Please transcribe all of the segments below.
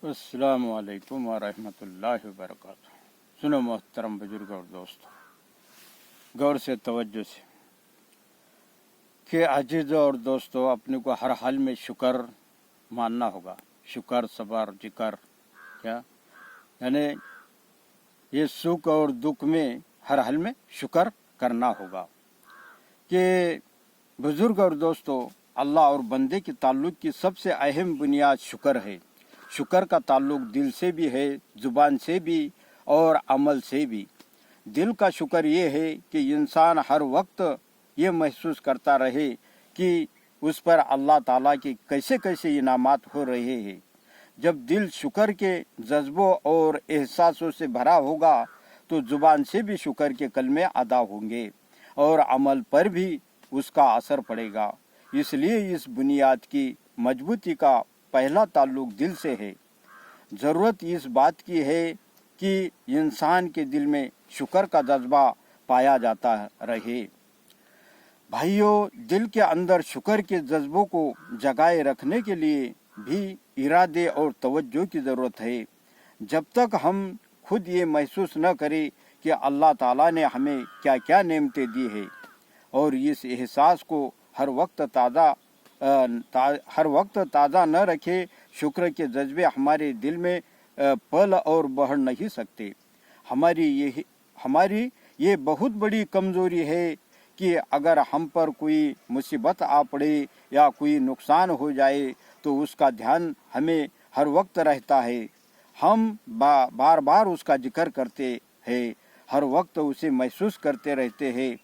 अस्सलाम वालेकुम वरहमतुल्लाहि वबरकातुह। सुनो मोहतरम बुजुर्ग और दोस्तों, गौर से तवज्जो से कि अजीज और दोस्तों, अपने को हर हाल में शुक्र मानना होगा। शुक्र, सबर, जिक्र, क्या यानी ये सुख और दुख में हर हाल में शुक्र करना होगा। कि बुजुर्ग और दोस्तों, अल्लाह और बंदे के ताल्लुक की सबसे अहम बुनियाद शुक्र है। शुक्र का ताल्लुक दिल से भी है, जुबान से भी और अमल से भी। दिल का शुक्र ये है कि इंसान हर वक्त ये महसूस करता रहे कि उस पर अल्लाह ताला की कैसे कैसे इनामात हो रहे हैं। जब दिल शुक्र के जज्बों और एहसासों से भरा होगा तो जुबान से भी शुक्र के कलमे अदा होंगे और अमल पर भी उसका असर पड़ेगा। इसलिए इस बुनियाद की मजबूती का पहला ताल्लुक दिल से है। ज़रूरत इस बात की है कि इंसान के दिल में शुक्र का जज्बा पाया जाता रहे। भाइयों, दिल के अंदर शुक्र के जज्बों को जगाए रखने के लिए भी इरादे और तवज्जो की ज़रूरत है। जब तक हम खुद ये महसूस न करें कि अल्लाह ताला ने हमें क्या क्या नेमतें दी है और इस एहसास को हर वक्त ताज़ा न रखे, शुक्र के जज्बे हमारे दिल में पल और बढ़ नहीं सकते। हमारी ये बहुत बड़ी कमज़ोरी है कि अगर हम पर कोई मुसीबत आ पड़े या कोई नुकसान हो जाए तो उसका ध्यान हमें हर वक्त रहता है। हम बार बार उसका जिक्र करते हैं, हर वक्त उसे महसूस करते रहते हैं।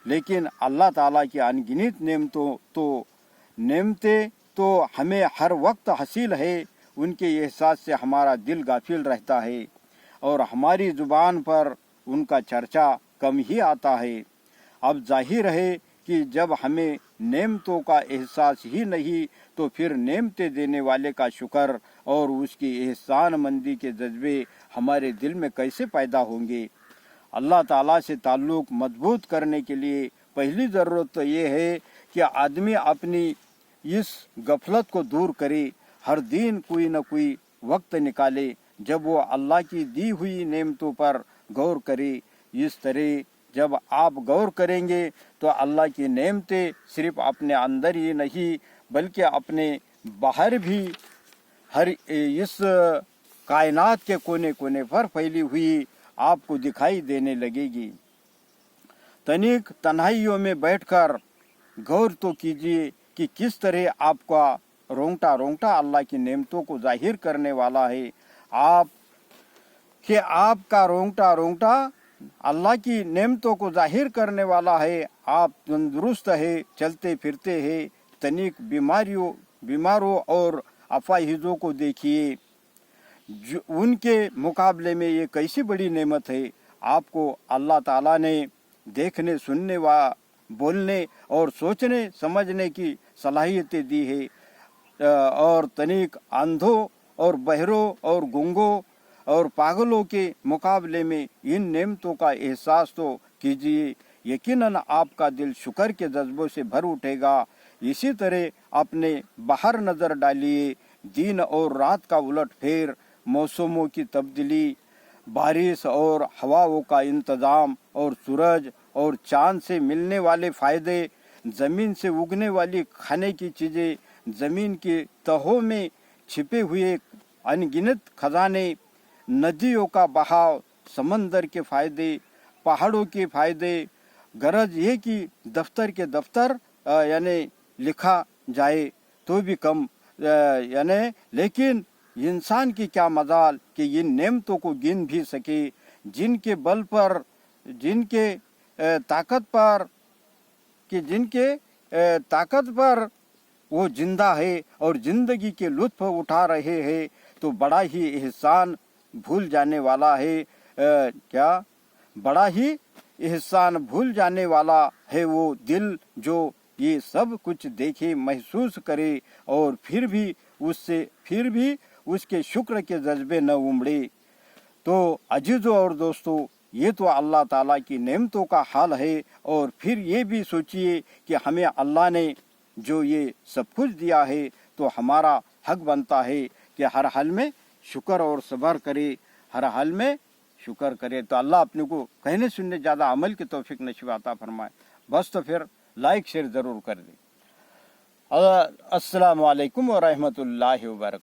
लेकिन अल्लाह ताला की अनगिनत नेमतें तो हमें हर वक्त हासिल है, उनके एहसास से हमारा दिल गाफिल रहता है और हमारी ज़ुबान पर उनका चर्चा कम ही आता है। अब जाहिर है कि जब हमें नेमतों का एहसास ही नहीं तो फिर नेमतें देने वाले का शुक्र और उसकी एहसान मंदी के जज्बे हमारे दिल में कैसे पैदा होंगे। अल्लाह ताला से ताल्लुक़ मजबूत करने के लिए पहली ज़रूरत तो ये है कि आदमी अपनी इस गफलत को दूर करे। हर दिन कोई न कोई वक्त निकाले जब वो अल्लाह की दी हुई नेमतों पर गौर करे। इस तरह जब आप गौर करेंगे तो अल्लाह की नेमतें सिर्फ अपने अंदर ही नहीं बल्कि अपने बाहर भी हर इस कायनात के कोने कोने पर फैली हुई आपको दिखाई देने लगेगी। तनिक तन्हाइयों में बैठकर गौर तो कीजिए कि किस तरह आपका रोंगटा रोंगटा अल्लाह की नेमतों को जाहिर करने वाला है। आपका रोंगटा रोंगटा अल्लाह की नेमतों को जाहिर करने वाला है। आप तंदुरुस्त है, चलते फिरते हैं। तनिक बीमारों और अपाहिजों को देखिए, उनके मुकाबले में ये कैसी बड़ी नेमत है। आपको अल्लाह ताला ने देखने, सुनने व बोलने और सोचने समझने की सलाहियतें दी है और तनिक अंधों और बहरों और गूंगों और पागलों के मुकाबले में इन नेमतों का एहसास तो कीजिए। यकीनन आपका दिल शुक्र के जज्बों से भर उठेगा। इसी तरह अपने बाहर नज़र डालिए। दिन और रात का उलट फेर, मौसमों की तब्दीली, बारिश और हवाओं का इंतज़ाम और सूरज और चाँद से मिलने वाले फ़ायदे, ज़मीन से उगने वाली खाने की चीज़ें, ज़मीन की तहों में छिपे हुए अनगिनत खजाने, नदियों का बहाव, समंदर के फ़ायदे, पहाड़ों के फ़ायदे। गरज ये कि दफ्तर के दफ्तर यानी लिखा जाए तो भी कम यानी, लेकिन इंसान की क्या मजाल कि इन नेमतों को गिन भी सके, जिनके बल पर, जिनके ताकत पर वो जिंदा है और ज़िंदगी के लुत्फ़ उठा रहे हैं। तो बड़ा ही एहसान भूल जाने वाला है बड़ा ही एहसान भूल जाने वाला है वो दिल जो ये सब कुछ देखे, महसूस करे और फिर भी उसके शुक्र के जज्बे न उमड़े। तो अजीज़ों और दोस्तों, ये तो अल्लाह ताला की नेमतों का हाल है। और फिर ये भी सोचिए कि हमें अल्लाह ने जो ये सब कुछ दिया है तो हमारा हक बनता है कि हर हाल में شکر اور صبر کرے، ہر حال میں شکر کرے. تو اللہ اپنے کو کہنے سننے زیادہ عمل کی توفیق نصیب عطا فرمائے. بس تو پھر لائک شیئر ضرور کر دیں. السلام علیکم ورحمۃ اللہ وبرکاتہ.